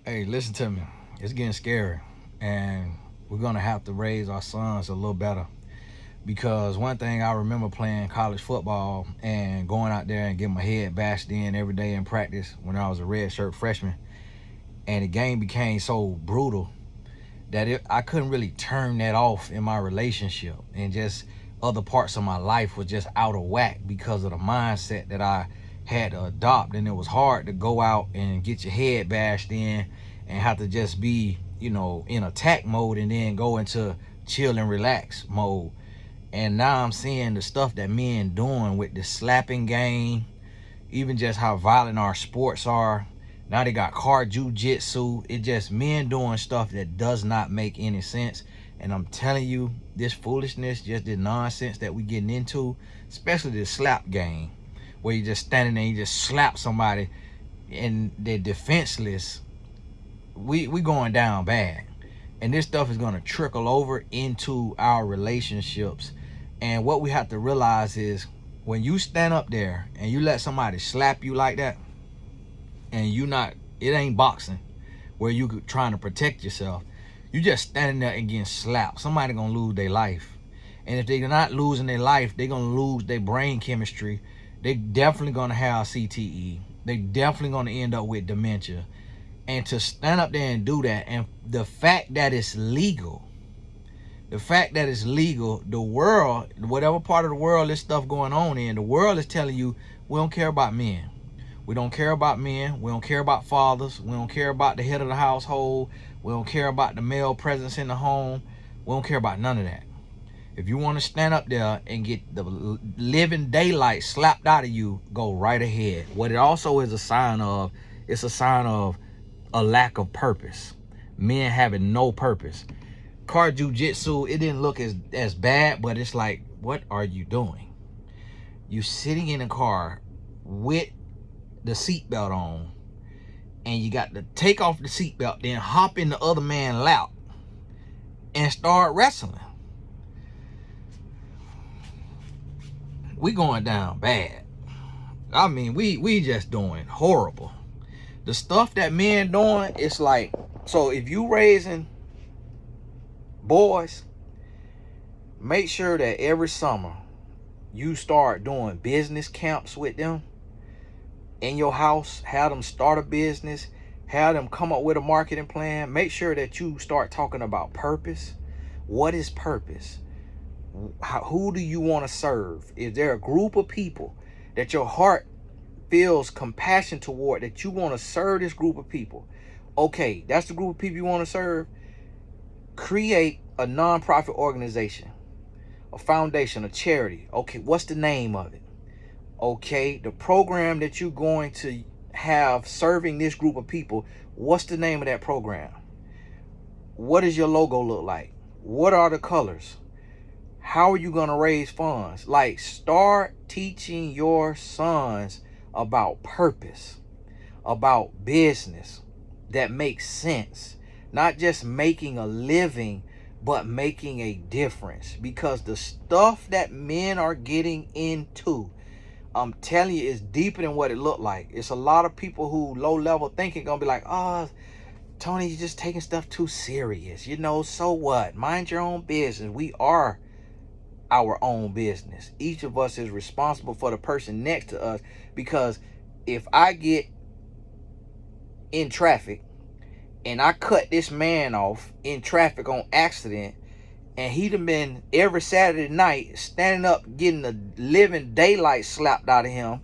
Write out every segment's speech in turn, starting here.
Hey, listen to me. It's getting scary, and we're gonna have to raise our sons a little better. Because one thing I remember playing college football and going out there and getting my head bashed in every day in practice when I was a red shirt freshman, and the game became so brutal that I couldn't really turn that off in my relationship, and just other parts of my life was just out of whack because of the mindset that I had to adopt. And it was hard to go out and get your head bashed in and have to just be, in attack mode and then go into chill and relax mode. And now I'm seeing the stuff that men doing with the slapping game, even just how violent our sports are. Now they got car jujitsu. It just men doing stuff that does not make any sense. And I'm telling you, this foolishness, just the nonsense that we getting into, especially the slap game, where you just standing there and you just slap somebody and they're defenseless. We going down bad. And this stuff is gonna trickle over into our relationships. And what we have to realize is when you stand up there and you let somebody slap you like that, and it ain't boxing where you trying to protect yourself. You just standing there and getting slapped. Somebody gonna lose their life. And if they're not losing their life, they're gonna lose their brain chemistry. They definitely gonna have CTE. They definitely gonna end up with dementia. And to stand up there and do that, and the fact that it's legal, the world, whatever part of the world this stuff going on in, the world is telling you we don't care about men. We don't care about men. We don't care about fathers. We don't care about the head of the household. We don't care about the male presence in the home. We don't care about none of that. If you want to stand up there and get the living daylight slapped out of you, go right ahead. What it also is a sign of, it's a sign of a lack of purpose. Men having no purpose. Car jujitsu, it didn't look as bad, but it's like, what are you doing? You sitting in a car with the seatbelt on, and you got to take off the seatbelt, then hop in the other man's lap and start wrestling. We going down bad. I mean, we just doing horrible. The stuff that men doing, it's like, so if you raising boys, make sure that every summer you start doing business camps with them in your house. Have them start a business, have them come up with a marketing plan. Make sure that you start talking about purpose. What is purpose? Who do you want to serve? Is there a group of people that your heart feels compassion toward, that you want to serve this group of people? Okay, that's the group of people you want to serve. Create a nonprofit organization, a foundation, a charity. Okay, what's the name of it? Okay, the program that you're going to have serving this group of people, what's the name of that program? What does your logo look like? What are the colors? How are you going to raise funds? Like, start teaching your sons about purpose, about business that makes sense. Not just making a living, but making a difference. Because the stuff that men are getting into, I'm telling you, it's deeper than what it looked like. It's a lot of people who low level thinking gonna be like, oh, Tony, you're just taking stuff too serious. So what? Mind your own business. We are our own business. Each of us is responsible for the person next to us. Because if I get in traffic and I cut this man off in traffic on accident, and he'd have been every Saturday night standing up getting the living daylight slapped out of him,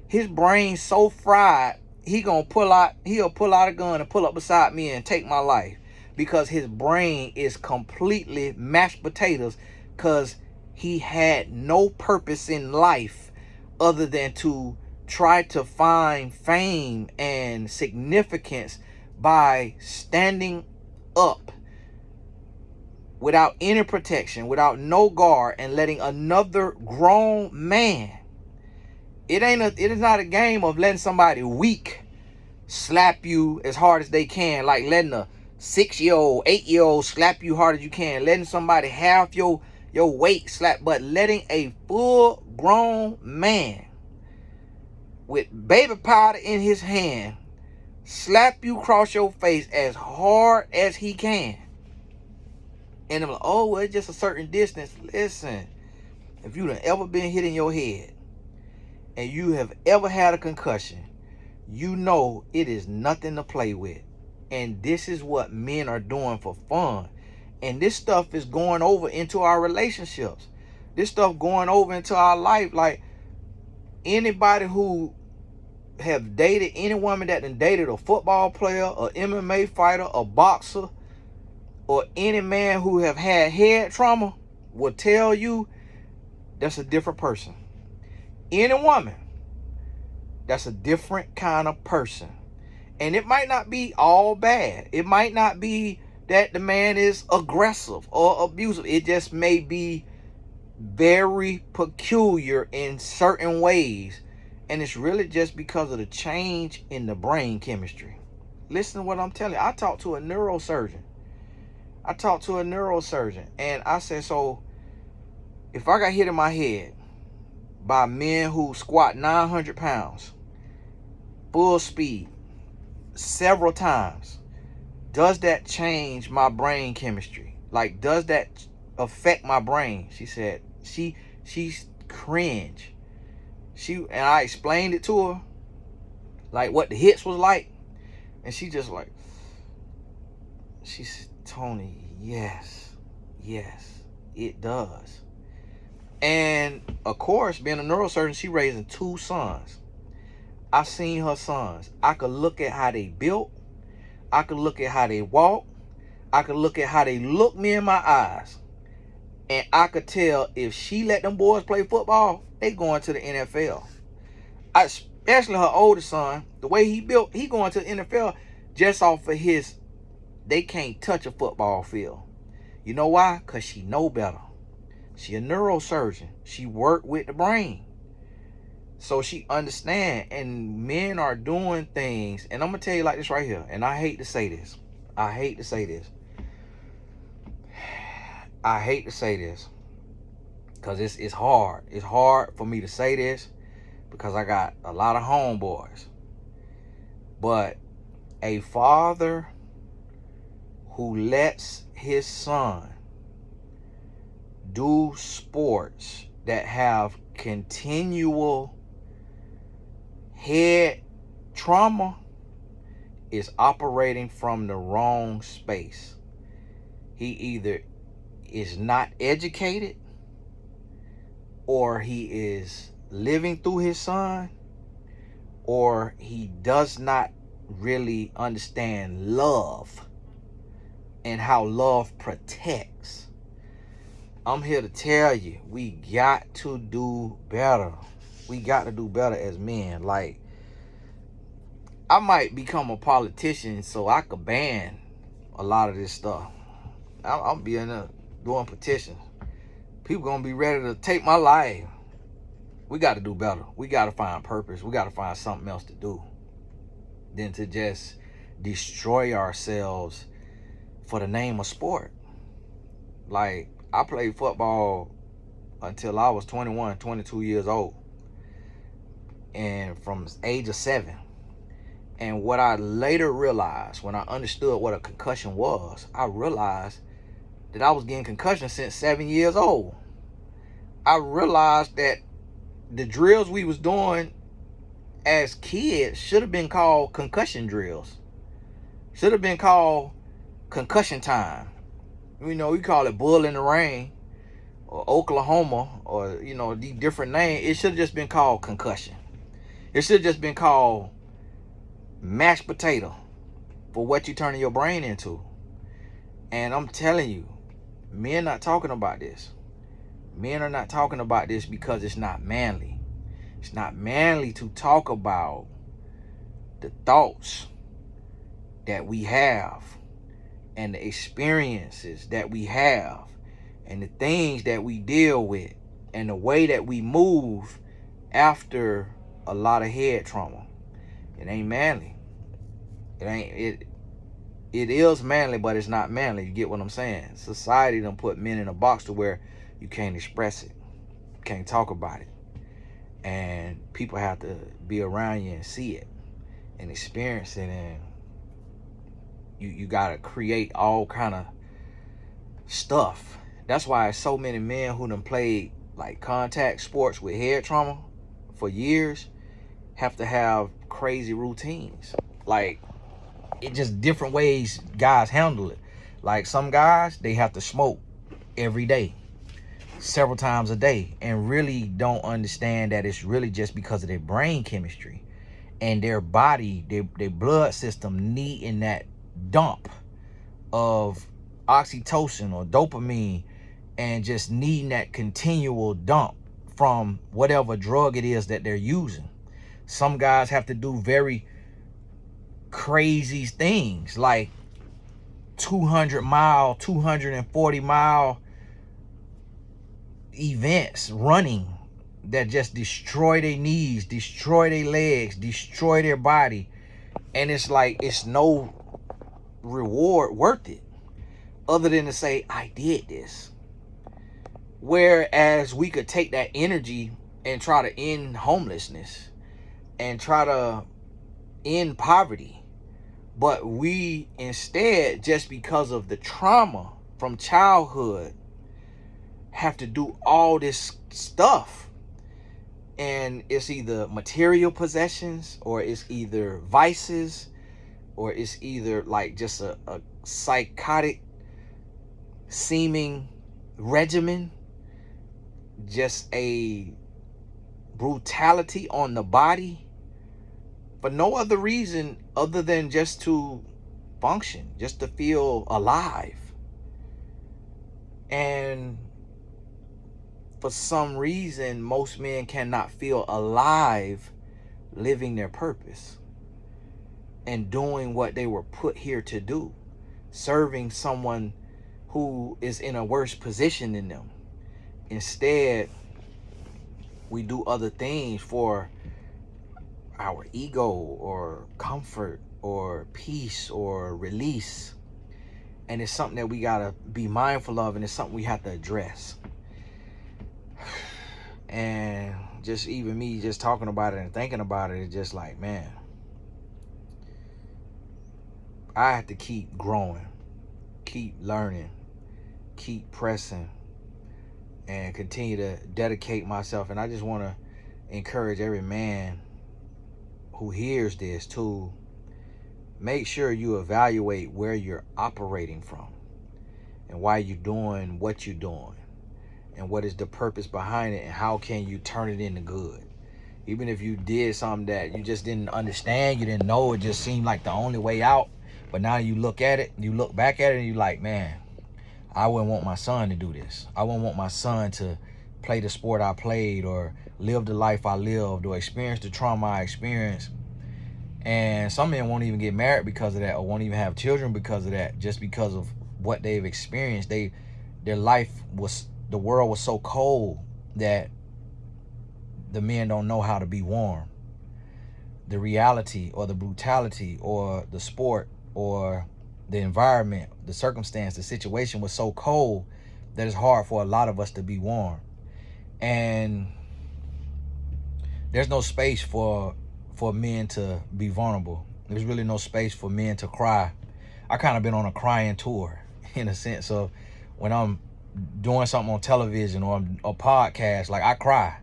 his brain's so fried, he'll pull out a gun and pull up beside me and take my life. Because his brain is completely mashed potatoes, because he had no purpose in life other than to try to find fame and significance by standing up without any protection, without no guard, and letting another grown man. It is not a game of letting somebody weak slap you as hard as they can, like letting a 6-year-old, 8-year-old slap you hard as you can, letting somebody half your weight slap, but letting a full grown man with baby powder in his hand slap you across your face as hard as he can. And I'm like, oh, well, it's just a certain distance. Listen, if you've ever been hit in your head and you have ever had a concussion, you know it is nothing to play with. And this is what men are doing for fun. And this stuff is going over into our relationships. This stuff going over into our life. Like, anybody who have dated any woman that done dated a football player, a MMA fighter, a boxer, or any man who have had head trauma will tell you that's a different person. Any woman, that's a different kind of person. And it might not be all bad. It might not be that the man is aggressive or abusive. It just may be very peculiar in certain ways. And it's really just because of the change in the brain chemistry. Listen to what I'm telling you. I talked to a neurosurgeon. And I said, so if I got hit in my head by men who squat 900 pounds, full speed, several times, does that change my brain chemistry? Like, does that affect my brain? She said, she's cringe. And I explained it to her, like what the hits was like. And she just like, she said, Tony, yes, it does. And of course, being a neurosurgeon, she raising 2 sons. I seen her sons. I could look at how they built. I could look at how they walk. I could look at how they look me in my eyes. And I could tell if she let them boys play football, they going to the NFL. Especially her oldest son, the way he built, he going to the NFL just off of his, they can't touch a football field. You know why? Because she know better. She a neurosurgeon. She worked with the brain. So she understand. And men are doing things. And I'm going to tell you like this right here. And I hate to say this. Because it's hard. It's hard for me to say this. Because I got a lot of homeboys. But a father who lets his son do sports that have continual head trauma is operating from the wrong space. He either is not educated, or he is living through his son, or he does not really understand love and how love protects. I'm here to tell you, we got to do better. We got to do better as men. Like, I might become a politician so I could ban a lot of this stuff. I'm being doing petitions. People gonna be ready to take my life. We got to do better. We got to find purpose. We got to find something else to do than to just destroy ourselves for the name of sport. Like, I played football until I was 21, 22 years old. And from age of 7. And what I later realized, when I understood what a concussion was, I realized that I was getting concussions since 7 years old. I realized that the drills we was doing as kids should have been called concussion drills. Should have been called concussion time. You know, we call it Bull in the Rain or Oklahoma, or, you know, the different names. It should have just been called concussion. It should have just been called mashed potato for what you turning your brain into. And I'm telling you, men not talking about this. Men are not talking about this because it's not manly. It's not manly to talk about the thoughts that we have and the experiences that we have and the things that we deal with and the way that we move after a lot of head trauma. It ain't manly. It is manly, but it's not manly. You get what I'm saying? Society done put men in a box to where you can't express it. You can't talk about it. And people have to be around you and see it. and experience it, and you gotta create all kind of stuff. That's why so many men who done played like contact sports with head trauma for years have to have crazy routines. Like, it just different ways guys handle it. Like, some guys, they have to smoke every day, several times a day, and really don't understand that it's really just because of their brain chemistry and their body, their blood system needing that dump of oxytocin or dopamine, and just needing that continual dump from whatever drug it is that they're using. Some guys have to do very crazy things like 200-mile, 240-mile events running that just destroy their knees, destroy their legs, destroy their body. And it's like, it's no reward worth it other than to say, I did this. Whereas we could take that energy and try to end homelessness and try to end poverty. But we instead, just because of the trauma from childhood, have to do all this stuff. And it's either material possessions, or it's either vices, or it's either like just a psychotic seeming regimen, just a brutality on the body for no other reason other than just to function, just to feel alive. And for some reason, most men cannot feel alive living their purpose and doing what they were put here to do, serving someone who is in a worse position than them. Instead, we do other things for our ego or comfort or peace or release. And it's something that we gotta be mindful of, and it's something we have to address. And just even me just talking about it and thinking about it, it's just like, man, I have to keep growing, keep learning, keep pressing, and continue to dedicate myself. And I just want to encourage every man who hears this to make sure you evaluate where you're operating from and why you're doing what you're doing and what is the purpose behind it, and how can you turn it into good. Even if you did something that you just didn't understand, you didn't know, it just seemed like the only way out, but now you look at it, you look back at it, and you're like, man, I wouldn't want my son to do this. I wouldn't want my son to play the sport I played, or live the life I lived, or experience the trauma I experienced. And some men won't even get married because of that, or won't even have children because of that, just because of what they've experienced. Their life was, the world was so cold that the men don't know how to be warm. The reality or the brutality or the sport or the environment, the circumstance, the situation was so cold that it's hard for a lot of us to be warm. And there's no space for men to be vulnerable. There's really no space for men to cry. I kind of been on a crying tour, in a sense of when I'm doing something on television or a podcast, like, I cry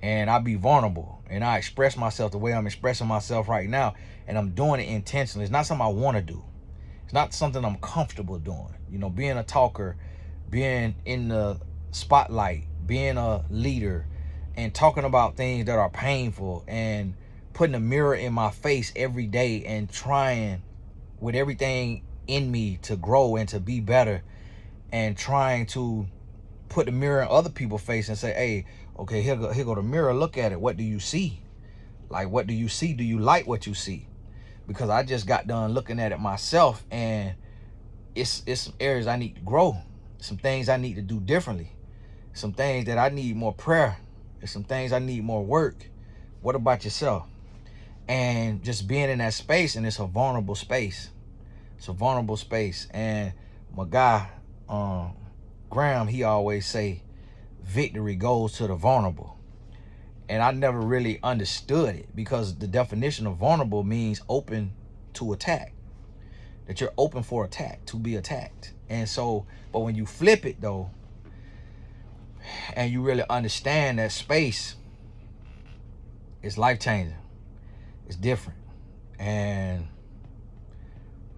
and I be vulnerable and I express myself the way I'm expressing myself right now, and I'm doing it intentionally. It's not something I want to do. It's not something I'm comfortable doing. You know, being a talker, being in the spotlight, being a leader, and talking about things that are painful, and putting a mirror in my face every day and trying with everything in me to grow and to be better, and trying to put the mirror in other people's face and say, hey, okay, here go the mirror, look at it. What do you see? Like, what do you see? Do you like what you see? Because I just got done looking at it myself, and it's some areas I need to grow, some things I need to do differently, some things that I need more prayer, and some things I need more work. What about yourself? And just being in that space, and it's a vulnerable space. It's a vulnerable space. And my guy, Graham, he always say, victory goes to the vulnerable. And I never really understood it, because the definition of vulnerable means open to attack, that you're open for attack, to be attacked. And so, but when you flip it though, and you really understand that space, it's life changing, it's different, and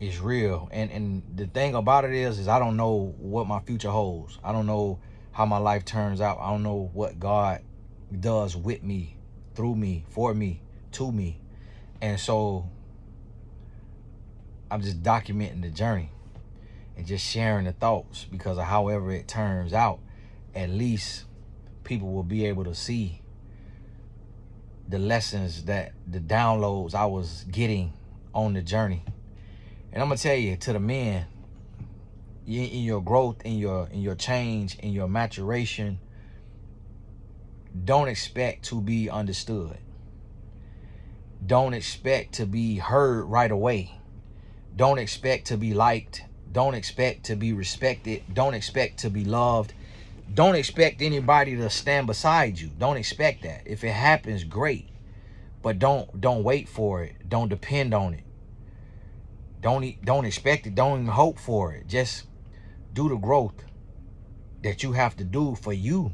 it's real. And the thing about it is I don't know what my future holds. I don't know how my life turns out. I don't know what God does with me, through me, for me, to me. And so I'm just documenting the journey and just sharing the thoughts, because of however it turns out, at least people will be able to see the lessons, that the downloads I was getting on the journey. And I'm gonna tell you, to the men, in your growth, in your change, in your maturation, don't expect to be understood. Don't expect to be heard right away. Don't expect to be liked. Don't expect to be respected. Don't expect to be loved. Don't expect anybody to stand beside you. Don't expect that. If it happens, great. But don't wait for it. Don't depend on it. Don't expect it. Don't even hope for it. Just do the growth that you have to do for you,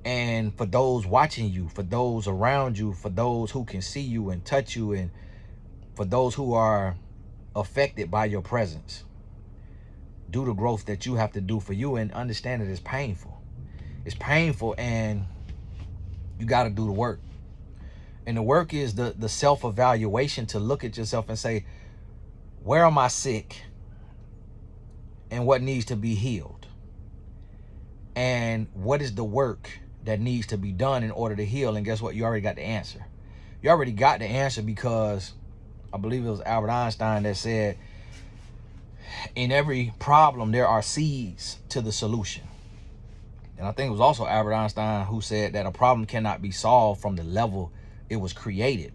and for those watching you, for those around you, for those who can see you and touch you, and for those who are affected by your presence. Do the growth that you have to do for you, and understand that it's painful. It's painful, and you got to do the work. And the work is the self-evaluation, to look at yourself and say, where am I sick and what needs to be healed? And what is the work that needs to be done in order to heal? And guess what? You already got the answer. You already got the answer, because I believe it was Albert Einstein that said, in every problem, there are seeds to the solution. And I think it was also Albert Einstein who said that a problem cannot be solved from the level it was created.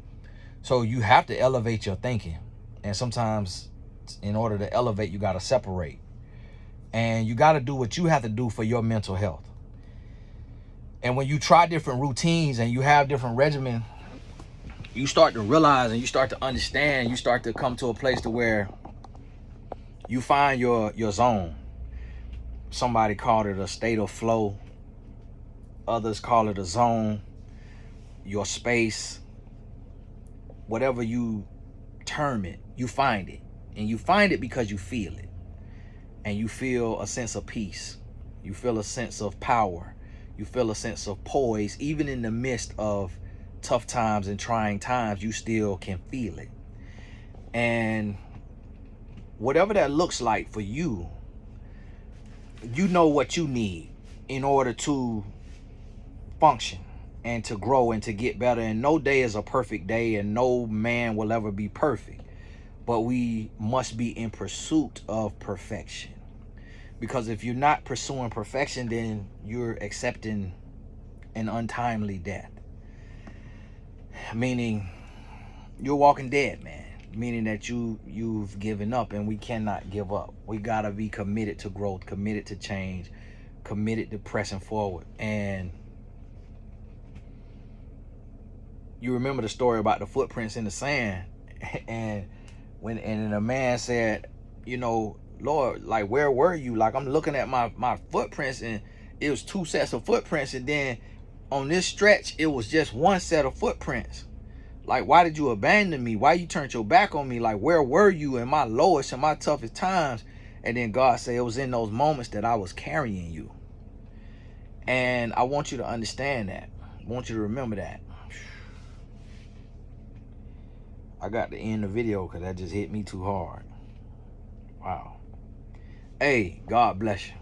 So you have to elevate your thinking. And sometimes in order to elevate, you got to separate. And you got to do what you have to do for your mental health. And when you try different routines and you have different regimen, you start to realize, and you start to understand, you start to come to a place to where you find your zone. Somebody called it a state of flow. Others call it a zone, your space. Whatever you term it, you find it. And you find it because you feel it. And you feel a sense of peace. You feel a sense of power. You feel a sense of poise. Even in the midst of tough times and trying times, you still can feel it. And whatever that looks like for you, you know what you need in order to function and to grow and to get better. And no day is a perfect day, and no man will ever be perfect. But we must be in pursuit of perfection. Because if you're not pursuing perfection, then you're accepting an untimely death. Meaning you're walking dead, man. Meaning that you've given up, and we cannot give up. We gotta be committed to growth, committed to change, committed to pressing forward. And you remember the story about the footprints in the sand, and a man said, you know, Lord, like, where were you? Like, I'm looking at my footprints, and it was 2 sets of footprints, and then on this stretch it was just 1 set of footprints. Like, why did you abandon me? Why you turned your back on me? Like, where were you in my lowest and my toughest times? And then God said, it was in those moments that I was carrying you. And I want you to understand that. I want you to remember that. I got to end the video because that just hit me too hard. Wow. Hey, God bless you.